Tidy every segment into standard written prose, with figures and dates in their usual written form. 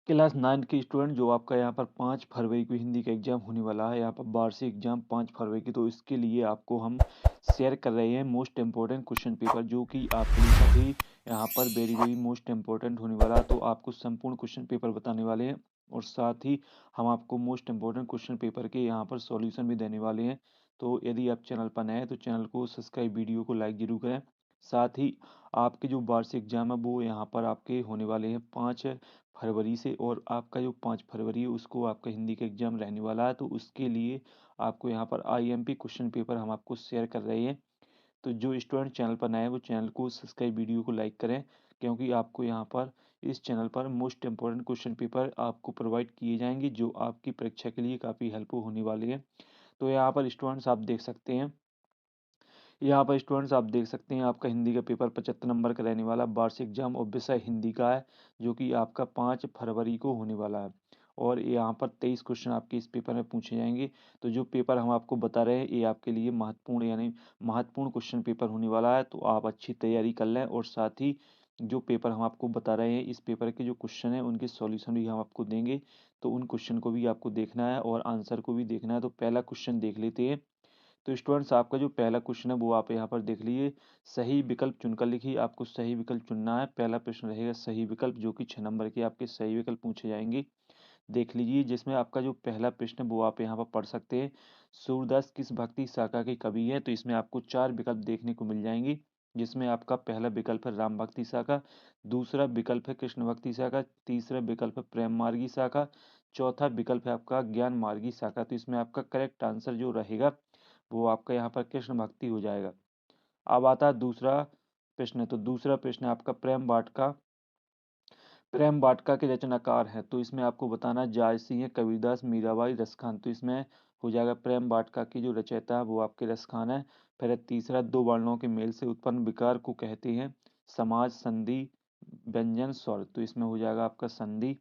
Class 9 के student जो आपका यहाँ पर 5 फरवरी को हिंदी का एग्ज़ाम होने वाला है, यहाँ पर वार्षिक एग्ज़ाम 5 फरवरी की, तो इसके लिए आपको हम शेयर कर रहे हैं मोस्ट इम्पोर्टेंट क्वेश्चन पेपर जो कि आपके लिए काफ़ी यहाँ पर वेरी वेरी मोस्ट इम्पोर्टेंट होने वाला है। तो आपको संपूर्ण क्वेश्चन पेपर बताने वाले हैं और साथ ही हम आपको मोस्ट इम्पोर्टेंट क्वेश्चन पेपर के यहाँ पर सॉल्यूशन भी देने वाले हैं। तो यदि आप चैनल पर नए हैं तो चैनल को सब्सक्राइब, वीडियो को लाइक ज़रूर करें। साथ ही आपके जो वार्षिक एग्ज़ाम है वो यहाँ पर आपके होने वाले हैं 5 फरवरी से, और आपका जो 5 फरवरी है उसको आपका हिंदी का एग्ज़ाम रहने वाला है। तो उसके लिए आपको यहाँ पर आईएमपी क्वेश्चन पेपर हम आपको शेयर कर रहे हैं। तो जो स्टूडेंट चैनल पर नए हैं वो चैनल को सब्सक्राइब, वीडियो को लाइक करें, क्योंकि आपको यहाँ पर इस चैनल पर मोस्ट इम्पोर्टेंट क्वेश्चन पेपर आपको प्रोवाइड किए जाएंगे जो आपकी परीक्षा के लिए काफ़ी हेल्पफुल होने वाले हैं। तो यहाँ पर स्टूडेंट्स आप देख सकते हैं, आपका हिंदी का पेपर 75 नंबर का रहने वाला वार्षिक एग्जाम और विषय हिंदी का है, जो कि आपका 5 फरवरी को होने वाला है। और यहाँ पर 23 क्वेश्चन आपके इस पेपर में पूछे जाएंगे। तो जो पेपर हम आपको बता रहे हैं ये आपके लिए महत्वपूर्ण यानी महत्वपूर्ण क्वेश्चन पेपर होने वाला है। तो आप अच्छी तैयारी कर लें, और साथ ही जो पेपर हम आपको बता रहे हैं इस पेपर के जो क्वेश्चन हैं उनके सॉल्यूशन भी हम आपको देंगे। तो उन क्वेश्चन को भी आपको देखना है और आंसर को भी देखना है। तो पहला क्वेश्चन देख लेते हैं। तो स्टूडेंट्स आपका जो पहला क्वेश्चन है वो आप यहाँ पर देख लीजिए। सही विकल्प चुनकर लिखिए, आपको सही विकल्प चुनना है। पहला प्रश्न रहेगा सही विकल्प, जो कि 6 नंबर के आपके सही विकल्प पूछे जाएंगे। देख लीजिए, जिसमें आपका जो पहला प्रश्न है वो आप यहाँ पर पढ़ सकते हैं। सूरदास किस भक्ति शाखा के कवि हैं? तो इसमें आपको 4 विकल्प देखने को मिल जाएंगे, जिसमें आपका पहला विकल्प है राम भक्ति शाखा, दूसरा विकल्प है कृष्ण भक्ति शाखा, तीसरा विकल्प है प्रेम मार्गी शाखा, चौथा विकल्प है आपका ज्ञान मार्गी शाखा। तो इसमें आपका करेक्ट आंसर जो रहेगा वो आपका यहाँ पर कृष्ण भक्ति हो जाएगा। अब आता है दूसरा प्रश्न। तो दूसरा प्रश्न है आपका प्रेम वाटिका के रचनाकार हैं? तो इसमें आपको बताना है जायसी सिंह, कबीरदास, मीराबाई, रसखान। तो इसमें हो जाएगा प्रेम वाटिका की जो रचयिता है वो आपके रसखान है। फिर है तीसरा, दो वर्णों के मेल से उत्पन्न विकार को कहते हैं? समाज, संधि, व्यंजन, स्वर। तो इसमें हो जाएगा आपका संधि।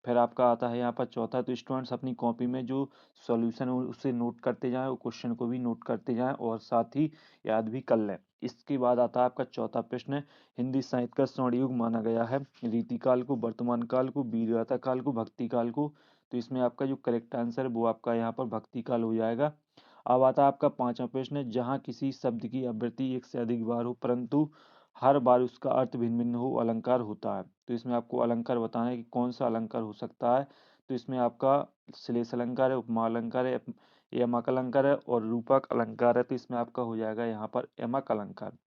फिर आपका आता है यहाँ पर चौथा। तो स्टूडेंट्स अपनी कॉपी में जो सॉल्यूशन है उसे नोट करते जाएं और क्वेश्चन को भी नोट करते जाएं और साथ ही याद भी कर लें। इसके बाद आता है आपका चौथा प्रश्न। हिंदी साहित्य का स्वर्ण युग माना गया है रीतिकाल को, वर्तमान काल को, वीरगाथा काल को, भक्ति काल को। तो इसमें आपका जो करेक्ट आंसर है वो आपका यहाँ पर भक्ति काल हो जाएगा। अब आता है आपका पांचवा प्रश्न। जहाँ किसी शब्द की आवृत्ति एक से अधिक बार हो परंतु हर बार उसका अर्थ भिन्न भिन्न हो, अलंकार होता है। तो इसमें आपको अलंकार बताना है कि कौन सा अलंकार हो सकता है। तो इसमें आपका श्लेष अलंकार है, उपमा अलंकार है, यमक अलंकार है और रूपक अलंकार है। तो इसमें आपका हो जाएगा यहाँ पर यमक अलंकार।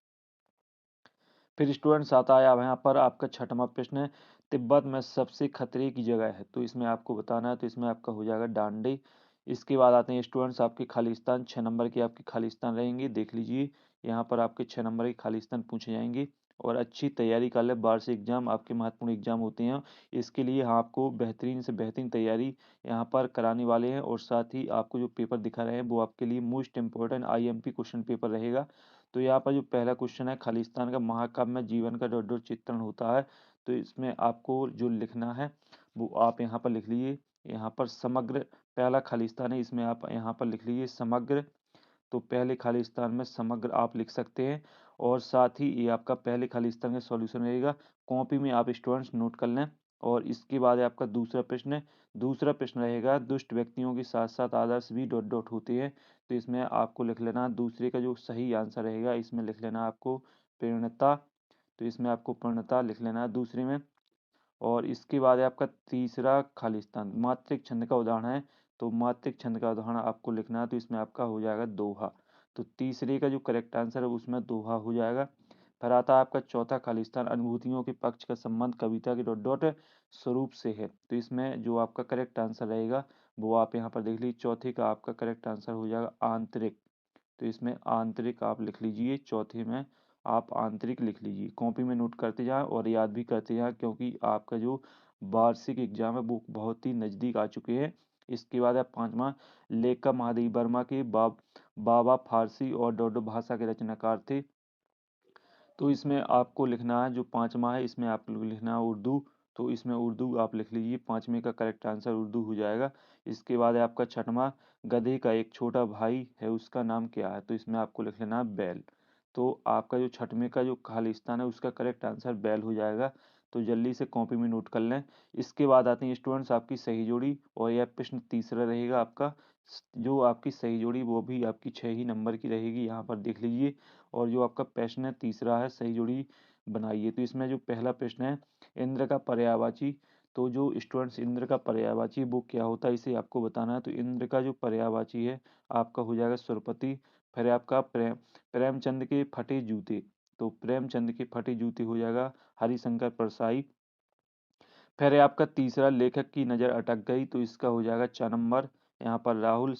फिर स्टूडेंट्स आता है अब यहाँ पर आपका छठवां प्रश्न है। तिब्बत में सबसे खतरे की जगह है? तो इसमें आपको बताना है। तो इसमें आपका हो जाएगा डांडी। इसके बाद आते हैं स्टूडेंट्स आपके खालिस्तान। 6 नंबर के आपके खालिस्तान रहेंगे, देख लीजिए। यहाँ पर आपके 6 नंबर के खालिस्तान पूछे जाएंगे और अच्छी तैयारी कर ले। वार्षिक एग्जाम आपके महत्वपूर्ण एग्जाम होते हैं, इसके लिए आपको बेहतरीन से बेहतरीन तैयारी यहाँ पर कराने वाले हैं। और साथ ही आपको जो पेपर दिखा रहे हैं वो आपके लिए most important IMP question paper रहेगा। तो यहाँ पर जो पहला क्वेश्चन है, खालिस्तान का महाकाव्य में जीवन का डॉट डॉट चित्रण होता है? तो इसमें आपको जो लिखना है वो आप यहाँ पर लिख लीजिए। यहाँ पर समग्र पहला खालिस्तान है, इसमें आप यहाँ पर लिख लीजिए समग्र। तो पहले खालिस्तान में समग्र आप लिख सकते हैं। और साथ ही ये आपका पहले खालिस्तान का सॉल्यूशन रहेगा, कॉपी में आप स्टूडेंट्स नोट कर लें। और इसके बाद है आपका दूसरा प्रश्न। दूसरा प्रश्न रहेगा दुष्ट व्यक्तियों के साथ साथ आदर्श भी डॉट डॉट होते हैं? तो इसमें आपको लिख लेना दूसरे का जो सही आंसर रहेगा, इसमें लिख लेना आपको पूर्णता। तो इसमें आपको पूर्णता लिख लेना है दूसरे में। और इसके बाद है आपका तीसरा खालिस्तान मात्रिक छंद का उदाहरण है? तो मात्रिक छंद का उदाहरण आपको लिखना है। तो इसमें आपका हो जाएगा दोहा। तो तीसरे का जो करेक्ट आंसर है उसमें दोहा हो जाएगा। फिर आता है आपका चौथा खालिस्तान अनुभूतियों के पक्ष का संबंध कविता के डॉट डॉट स्वरूप से है? तो इसमें जो आपका करेक्ट आंसर रहेगा वो आप यहाँ पर देख लीजिए। चौथे का आपका करेक्ट आंसर हो जाएगा आंतरिक। तो इसमें आंतरिक आप लिख लीजिए, चौथे में आप आंतरिक लिख लीजिए। कॉपी में नोट करते जाएं और याद भी करते जाएं, क्योंकि आपका जो वार्षिक एग्जाम है वो बहुत ही नज़दीक आ चुके हैं। इसके बाद है पांचवा। लेखक महादेव वर्मा के बाबा फारसी और डोडो भाषा के रचनाकार थे? तो इसमें आपको लिखना है जो पांचवा है, इसमें आपको लिखना है उर्दू। तो इसमें उर्दू आप लिख लीजिए, पांचवें का करेक्ट आंसर उर्दू हो जाएगा। इसके बाद है आपका छठवां। गधे का एक छोटा भाई है, उसका नाम क्या है? तो इसमें आपको लिख लेना है बैल। तो आपका जो छठवें का जो खालिस्तान है उसका करेक्ट आंसर बैल हो जाएगा। तो जल्दी से कॉपी में नोट कर लें। इसके बाद आते हैं स्टूडेंट्स आपकी सही जोड़ी, और यह प्रश्न तीसरा रहेगा आपका। जो आपकी सही जोड़ी वो भी आपकी 6 ही नंबर की रहेगी, यहाँ पर देख लीजिए। और जो आपका प्रश्न है तीसरा है सही जोड़ी बनाइए। तो इसमें जो पहला प्रश्न है इंद्र का पर्यायवाची, तो जो स्टूडेंट्स इंद्र का पर्यायवाची वो क्या होता है इसे आपको बताना है। तो इंद्र का जो पर्यायवाची है आपका हो जाएगा सुरपति। फिर आपका प्रेमचंद के फटे जूते, तो प्रेमचंद के फटे जूते हो जाएगा हरिशंकर परसाई। फिर है आपका तीसरा लेखक की नज़र अटक गई, तो इसका हो जाएगा 4 नंबर। यहाँ पर राहुल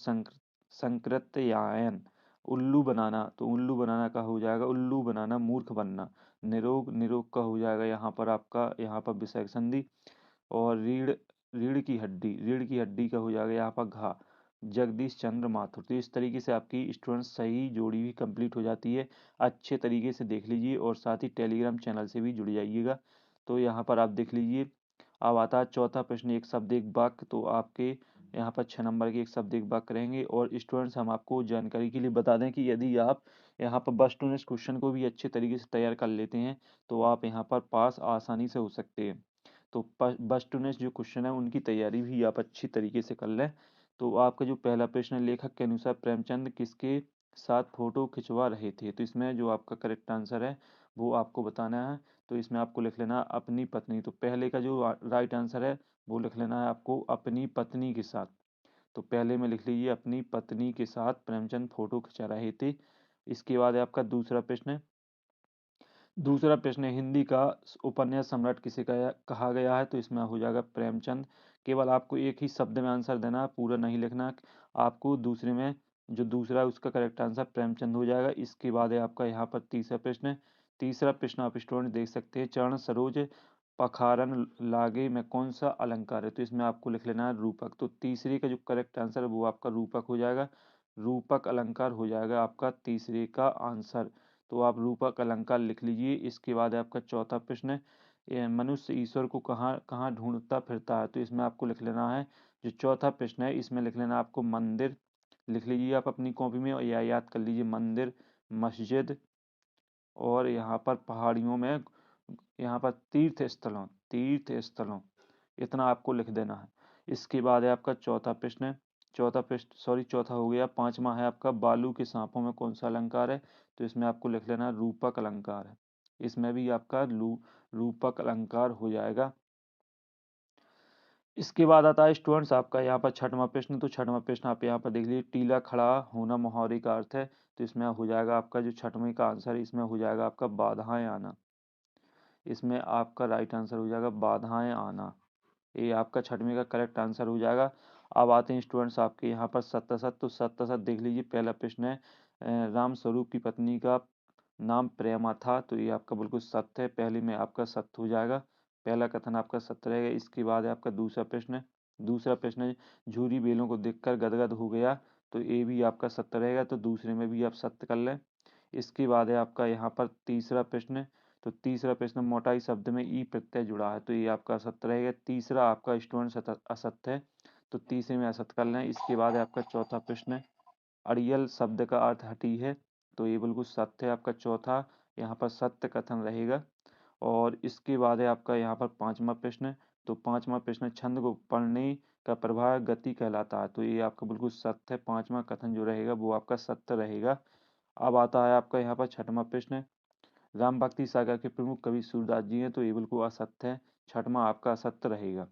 संकृत्यायन। उल्लू बनाना, तो उल्लू बनाना का हो जाएगा उल्लू बनाना मूर्ख बनना। निरोग, निरोग का हो जाएगा यहाँ पर आपका यहाँ पर विसर्ग संधि। और रीढ़, रीढ़ की हड्डी का हो जाएगा यहाँ पर घा। जगदीश चंद्र माथुर। तो इस तरीके से आपकी स्टूडेंट सही जोड़ी भी कंप्लीट हो जाती है। अच्छे तरीके से देख लीजिए और साथ ही टेलीग्राम चैनल से भी जुड़ जाइएगा। तो यहाँ पर आप देख लीजिए। अब आता है चौथा प्रश्न, एक शब्द एक वाक्य। तो आपके यहाँ पर 6 नंबर के एक शब्द एक वाक्य रहेंगे। और स्टूडेंट्स हम आपको जानकारी के लिए बता दें कि यदि आप यहाँ पर बस टू नेक्स्ट क्वेश्चन को भी अच्छे तरीके से तैयार कर लेते हैं तो आप यहाँ पर पास आसानी से हो सकते हैं। तो बस टू नेक्स्ट जो क्वेश्चन है उनकी तैयारी भी आप अच्छी तरीके से कर लें। तो आपका जो पहला प्रश्न है, लेखक के अनुसार प्रेमचंद किसके साथ फोटो खिंचवा रहे थे। तो इसमें जो आपका करेक्ट आंसर है वो आपको बताना है। तो इसमें आपको लिख लेना अपनी पत्नी। तो पहले का जो राइट आंसर है वो लिख लेना है आपको अपनी पत्नी के साथ। तो पहले में लिख लीजिए अपनी पत्नी के साथ प्रेमचंद फोटो खिंचा रहे थे। इसके बाद आपका दूसरा प्रश्न है। दूसरा प्रश्न है हिंदी का उपन्यास सम्राट किसे कहा गया है। तो इसमें हो जाएगा प्रेमचंद। केवल आपको एक ही शब्द में आंसर देना, पूरा नहीं लिखना आपको। दूसरे में जो दूसरा है उसका करेक्ट आंसर प्रेमचंद हो जाएगा। इसके बाद है आपका यहाँ पर तीसरा प्रश्न। तीसरा प्रश्न आप स्टूडेंट देख सकते हैं, चरण सरोज पखारन लागे में कौन सा अलंकार है। तो इसमें आपको लिख लेना है रूपक। तो तीसरे का जो करेक्ट आंसर है वो आपका रूपक हो जाएगा। रूपक अलंकार हो जाएगा आपका तीसरे का आंसर। तो आप रूपक अलंकार लिख लीजिए। इसके बाद है आपका चौथा प्रश्न, मनुष्य ईश्वर को कहाँ कहाँ ढूंढता फिरता है। तो इसमें आपको लिख लेना है जो चौथा प्रश्न है इसमें लिख लेना आपको मंदिर। लिख लीजिए आप अपनी कॉपी में या याद कर लीजिए मंदिर, मस्जिद, और यहाँ पर पहाड़ियों में, यहाँ पर तीर्थ स्थलों, इतना आपको लिख देना है। इसके बाद है आपका चौथा प्रश्न, चौथा प्रश्न सॉरी चौथा हो गया। पांचवा है आपका बालू के सांपों में कौन सा अलंकार है। तो इसमें आपको लिख लेना रूपक अलंकार है। इसमें भी आपका रूपक अलंकार हो जाएगा। इसके बाद आता है स्टूडेंट्स आपका यहाँ पर छठवां प्रश्न। तो छठवां प्रश्न आप यहाँ पर देख लीजिए, टीला खड़ा होना मुहावरे का अर्थ है। तो इसमें हो जाएगा आपका जो छठवें का आंसर है इसमें हो जाएगा आपका बाधाएं आना। इसमें आपका राइट आंसर हो जाएगा बाधाएं आना। ये आपका छठवीं का करेक्ट आंसर हो जाएगा। अब आते हैं स्टूडेंट्स आपके यहाँ पर सत्य सत्य। तो सत्य सत्य देख लीजिए, पहला प्रश्न है राम स्वरूप की पत्नी का नाम प्रेमा था। तो ये आपका बिल्कुल सत्य है, पहले में आपका सत्य हो जाएगा। पहला कथन आपका सत्य रहेगा। इसके बाद है आपका दूसरा प्रश्न। दूसरा प्रश्न है झूरी बेलों को देखकर गदगद हो गया। तो ये भी आपका सत्य रहेगा, तो दूसरे में भी आप सत्य कर लें। इसके बाद है आपका यहाँ पर तीसरा प्रश्न। तो तीसरा प्रश्न मोटाई शब्द में ई प्रत्यय जुड़ा है। तो ये आपका असत्य रहेगा। तीसरा आपका स्टूडेंट असत्य है, तो तीसरे में असत्य कर लें। इसके बाद है आपका चौथा प्रश्न, अड़ियल शब्द का अर्थ हटी है। तो ये बिल्कुल सत्य है आपका चौथा, यहाँ पर सत्य कथन रहेगा। और इसके बाद है आपका यहाँ पर पांचवा प्रश्न। तो पांचवा प्रश्न छंद को पढ़ने का प्रभाव गति कहलाता है। तो ये आपका बिल्कुल सत्य है, पांचवा कथन जो रहेगा वो आपका सत्य रहेगा। अब आता है आपका यहाँ पर छठवां प्रश्न, राम भक्ति सागर के प्रमुख कवि सूरदास जी हैं। तो ये बिल्कुल असत्य है, छठवां आपका असत्य रहेगा।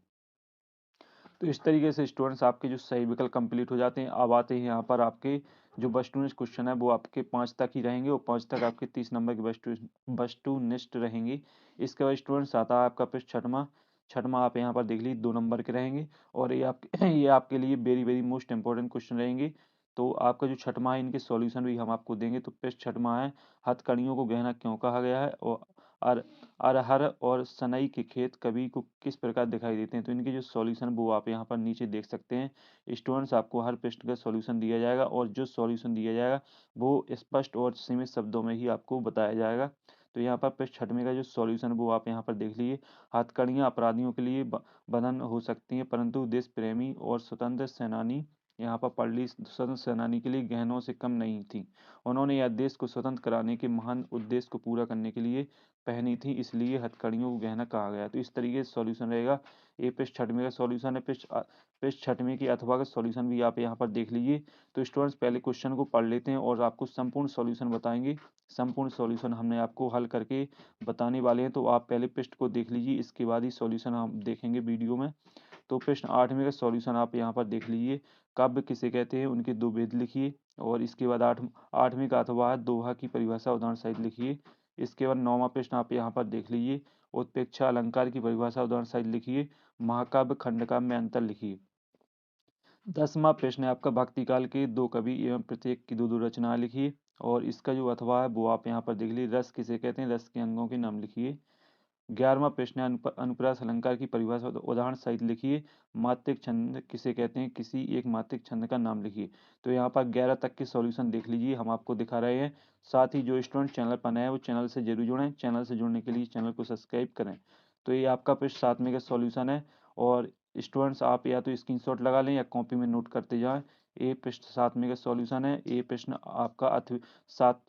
तो इस तरीके से स्टूडेंट्स आपके जो सही विकल्प कंप्लीट हो जाते हैं। अब आते हैं यहाँ पर आपके जो बस टू नेक्स्ट क्वेश्चन है वो आपके 5 तक ही रहेंगे, और 5 तक आपके 30 नंबर के बस टू नेक्स्ट रहेंगे। इसके बाद स्टूडेंट्स आता है आपका प्रश्न छठवां। छठवां आप यहाँ पर देख लीजिए 2 नंबर के रहेंगे, और ये आपके ये आपके लिए very very most important question रहेंगे। तो आपका जो छठवां है इनके सॉल्यूशन भी हम आपको देंगे। तो प्रश्न छठवां है, हथकड़ियों को गहना क्यों कहा गया है, और अर अरहर और सनई के खेत कवि को किस प्रकार दिखाई देते हैं। तो इनके जो सॉल्यूशन वो आप यहाँ पर नीचे देख सकते हैं। स्टूडेंट्स आपको हर प्रश्न का सॉल्यूशन दिया जाएगा, और जो सॉल्यूशन दिया जाएगा वो स्पष्ट और सीमित शब्दों में ही आपको बताया जाएगा। तो यहाँ पर प्रश्न छठवें का जो सॉल्यूशन वो आप यहाँ पर देख लीजिए, हथकड़ियाँ अपराधियों के लिए बंधन हो सकती हैं, परंतु देश प्रेमी और स्वतंत्र सेनानी यहाँ पर पढ़ ली स्वतंत्र सेनानी के लिए गहनों से कम नहीं थी। उन्होंने यह देश को स्वतंत्र कराने के महान उद्देश्य को पूरा करने के लिए पहनी थी, इसलिए हथकड़ियों को गहना कहा गया। तो इस तरीके से सॉल्यूशन रहेगा। ये पृष्ठ 6वें का सॉल्यूशन है। पृष्ठ 6वें की अथवा का सॉल्यूशन भी आप यहाँ पर देख लीजिए। तो स्टूडेंट्स पहले क्वेश्चन को पढ़ लेते हैं और आपको संपूर्ण सॉल्यूशन बताएंगे। संपूर्ण सॉल्यूशन हमने आपको हल करके बताने वाले हैं, तो आप पहले पृष्ठ को देख लीजिए, इसके बाद ही सॉल्यूशन हम देखेंगे वीडियो में। तो प्रश्न 8वें का सॉल्यूशन आप यहाँ पर देख लीजिए। काव्य किसे कहते हैं, उनके दो भेद लिखिए। और इसके बाद 8वें का अथवा दोहा की परिभाषा उदाहरण सहित लिखिए। इसके बाद 9वां प्रश्न आप यहाँ पर देख लीजिए। उत्प्रेक्षा अलंकार की परिभाषा उदाहरण सहित लिखिए। महाकाव्य खंडकाव्य में अंतर लिखिए। 10वां प्रश्न है आपका भक्ति काल के दो कवि एवं प्रत्येक की दो रचनाएं लिखिए। और इसका जो अथवा है वो आप यहाँ पर देख लीजिए। रस किसे कहते हैं, रस के अंगों के नाम लिखिए। 11वां प्रश्न है अनुप्रास अलंकार की परिभाषा उदाहरण सहित लिखिए। मात्रिक छंद किसे कहते हैं, किसी एक मात्रिक छंद का नाम लिखिए। तो यहाँ पर 11 तक के सॉल्यूशन देख लीजिए, हम आपको दिखा रहे हैं। साथ ही जो स्टूडेंट चैनल पर नए हैं वो चैनल से जरूर जुड़ें। चैनल से जुड़ने के लिए चैनल को सब्सक्राइब करें। तो ये आपका प्रश्न 7वें का सॉल्यूशन है। और स्टूडेंट्स आप या तो स्क्रीनशॉट लगा लें या कॉपी में नोट करते जाएं। ये प्रश्न 7वें का सॉल्यूशन है। ये प्रश्न आपका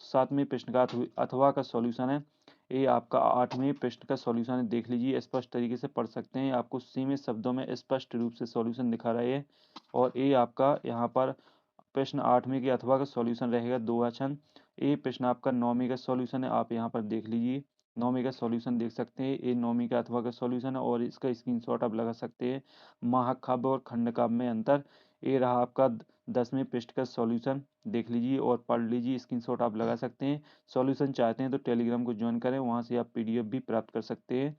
7वें प्रश्न का अथवा का सॉल्यूशन है। ये आपका 8वें प्रश्न का सॉल्यूशन है, देख लीजिए, स्पष्ट तरीके से पढ़ सकते हैं। आपको सीमित शब्दों में स्पष्ट रूप से सॉल्यूशन दिखा रहे हैं। और ये आपका यहाँ पर प्रश्न 8वें के अथवा का सॉल्यूशन रहेगा दोहा छंद। ये प्रश्न आपका 9वें का सॉल्यूशन है, आप यहाँ पर देख लीजिए। 9वें का सॉल्यूशन देख सकते हैं, ये 9वीं का अथवा का सॉल्यूशन है और इसका स्क्रीनशॉट आप लगा सकते हैं। महाकाव्य और खंडकाव्य में अंतर, ये रहा आपका 10वें पृष्ठ का सॉल्यूशन, देख लीजिए और पढ़ लीजिए। स्क्रीनशॉट आप लगा सकते हैं। सॉल्यूशन चाहते हैं तो टेलीग्राम को ज्वाइन करें, वहाँ से आप पीडीएफ भी प्राप्त कर सकते हैं।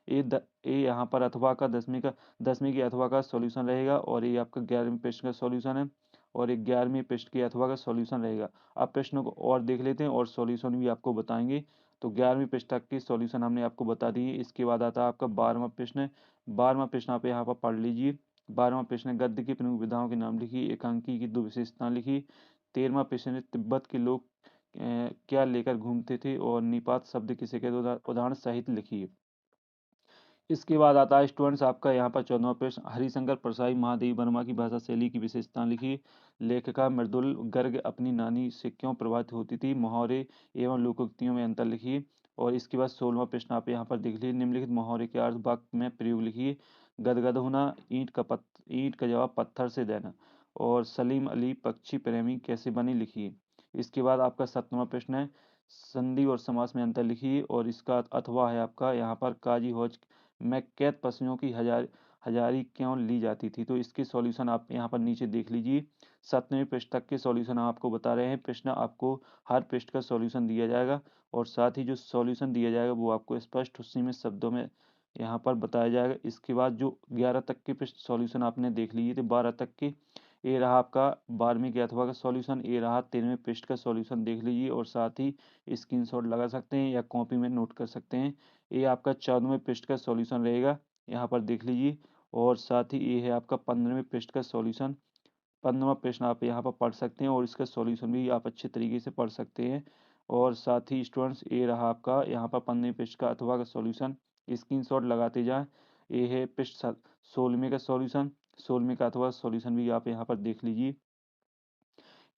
ये यहाँ पर अथवा का 10वीं की अथवा का सॉल्यूशन रहेगा। और ये आपका 11वें पृष्ठ का सॉल्यूशन है। और 11वें पृष्ठ की अथवा का सॉल्यूशन रहेगा। आप प्रश्नों को और देख लेते हैं और सॉल्यूशन भी आपको बताएंगे। तो 11वें पृष्ठ तक की सॉल्यूशन हमने आपको बता दिए। इसके बाद आता है आपका 12वां प्रश्न। 12वां प्रश्न आप यहाँ पर पढ़ लीजिए। 12वां प्रश्न, गद्य की प्रमुख विधाओं के नाम लिखिए। एकांकी की दो विशेषताएं लिखिए। 13वां प्रश्न है, तिब्बत के लोग क्या लेकर घूमते थे और निपात शब्द किसे कहते, उदाहरण सहित लिखिए। इसके बाद आता है स्टूडेंट्स आपका यहाँ पर 14वां प्रश्न, हरिशंकर परसाई महादेवी वर्मा की भाषा शैली की विशेषता लिखिए। लेखिका मृदुल गर्ग अपनी नानी से क्यों प्रभावित होती थी, मुहावरे एवं लोकोक्तियों में अंतर लिखिए। और इसके बाद 16वां प्रश्न आप यहाँ पर देख लीजिए। निम्नलिखित मुहावरे के अर्थ वाक्य में प्रयोग लिखिए। गदगद होना, ईंट का जवाब पत्थर से देना। और सलीम अली पक्षी प्रेमी कैसे बने, लिखिए। इसके बाद आपका 17वां प्रश्न है, संधि और समास में अंतर लिखिए। और इसका अथवा है आपका यहाँ पर, काजी हौज में कैद पशुओं की हजारी क्यों ली जाती थी। तो इसके सॉल्यूशन आप यहाँ पर नीचे देख लीजिए। 7वें पृष्ठ तक के सॉल्यूशन आपको बता रहे हैं। प्रश्न आपको हर पृष्ठ का सॉल्यूशन दिया जाएगा और साथ ही जो सॉल्यूशन दिया जाएगा वो आपको स्पष्ट सीमित शब्दों में यहाँ पर बताया जाएगा। इसके बाद जो 11 तक के पृष्ठ सॉल्यूशन आपने देख लिए थे, 12 तक के, ये रहा आपका 12वीं के अथवा का सॉल्यूशन। ये रहा 13वें पृष्ठ का सॉल्यूशन, देख लीजिए और साथ ही स्क्रीनशॉट लगा सकते हैं या कॉपी में नोट कर सकते हैं। ये आपका 14वें पृष्ठ का सॉल्यूशन रहेगा, यहाँ पर देख लीजिए। और साथ ही ये है आपका 15वें पृष्ठ का सॉल्यूशन। 15वां प्रश्न आप यहाँ पर पढ़ सकते हैं और इसका सॉल्यूशन भी आप अच्छे तरीके से पढ़ सकते हैं। और साथ ही स्टूडेंट्स ये रहा आपका यहाँ पर 15वें पृष्ठ का अथवा का सॉल्यूशन, स्क्रीनशॉट लगाते जाएं। ये है पृष्ठ 16वें का सॉल्यूशन। 16वें का अथवा सॉल्यूशन भी आप यहाँ पर देख लीजिए।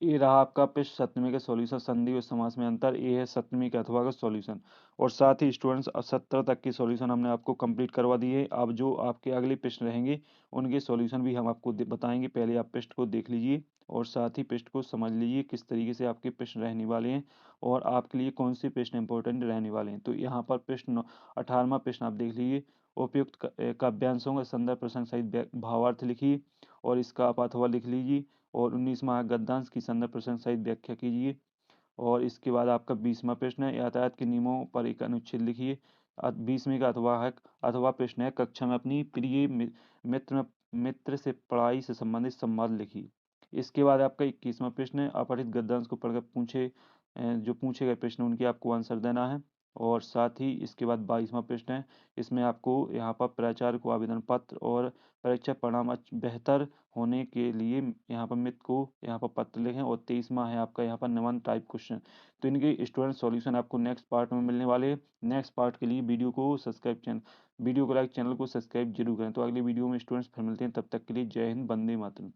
ये रहा आपका पृष्ठ 7वें का सॉल्यूशन, संधि और समास में अंतर। ये है 7वीं का अथवा का सॉल्यूशन। और साथ ही स्टूडेंट्स 17 तक की सॉल्यूशन हमने आपको कंप्लीट करवा दिए। अब जो आपके अगले प्रश्न रहेंगे उनके सॉल्यूशन भी हम आपको बताएंगे। पहले आप पृष्ठ को देख लीजिए और साथ ही पृष्ठ को समझ लीजिए किस तरीके से आपके प्रश्न रहने वाले हैं और आपके लिए कौन से प्रश्न इंपॉर्टेंट रहने वाले हैं। तो यहाँ पर प्रश्न 18वां प्रश्न आप देख लीजिए। उपयुक्त काव्यांशों का संदर्भ प्रसंग सहित भावार्थ लिखिए और इसका आप अथवा लिख लीजिए। और 19वां गद्यांश की संदर्भ प्रसंग सहित व्याख्या कीजिए। और इसके बाद आपका 20वां प्रश्न है, यातायात के नियमों पर एक अनुच्छेद लिखिए। 20वें का अथवा प्रश्न है, कक्षा में अपनी प्रिय मित्र से पढ़ाई से संबंधित संवाद लिखिए। इसके बाद आपका 21वां प्रश्न है, अपठित गद्यांश को पढ़कर जो पूछे गए प्रश्न उनके आपको आंसर देना है। और साथ ही इसके बाद 22वां प्रश्न है, इसमें आपको यहाँ पर प्राचार्य को आवेदन पत्र और परीक्षा परिणाम बेहतर होने के लिए यहाँ पर मित्र को यहाँ पर पत्र लिखें। और 23वां है आपका यहाँ पर निबंध टाइप क्वेश्चन। तो इनके स्टूडेंट सॉल्यूशन आपको नेक्स्ट पार्ट में मिलने वाले हैं। नेक्स्ट पार्ट के लिए वीडियो को लाइक, चैनल को सब्सक्राइब जरूर करें। तो अगली वीडियो में स्टूडेंट्स फिर मिलते हैं, तब तक के लिए जय हिंद, वंदे मातरम।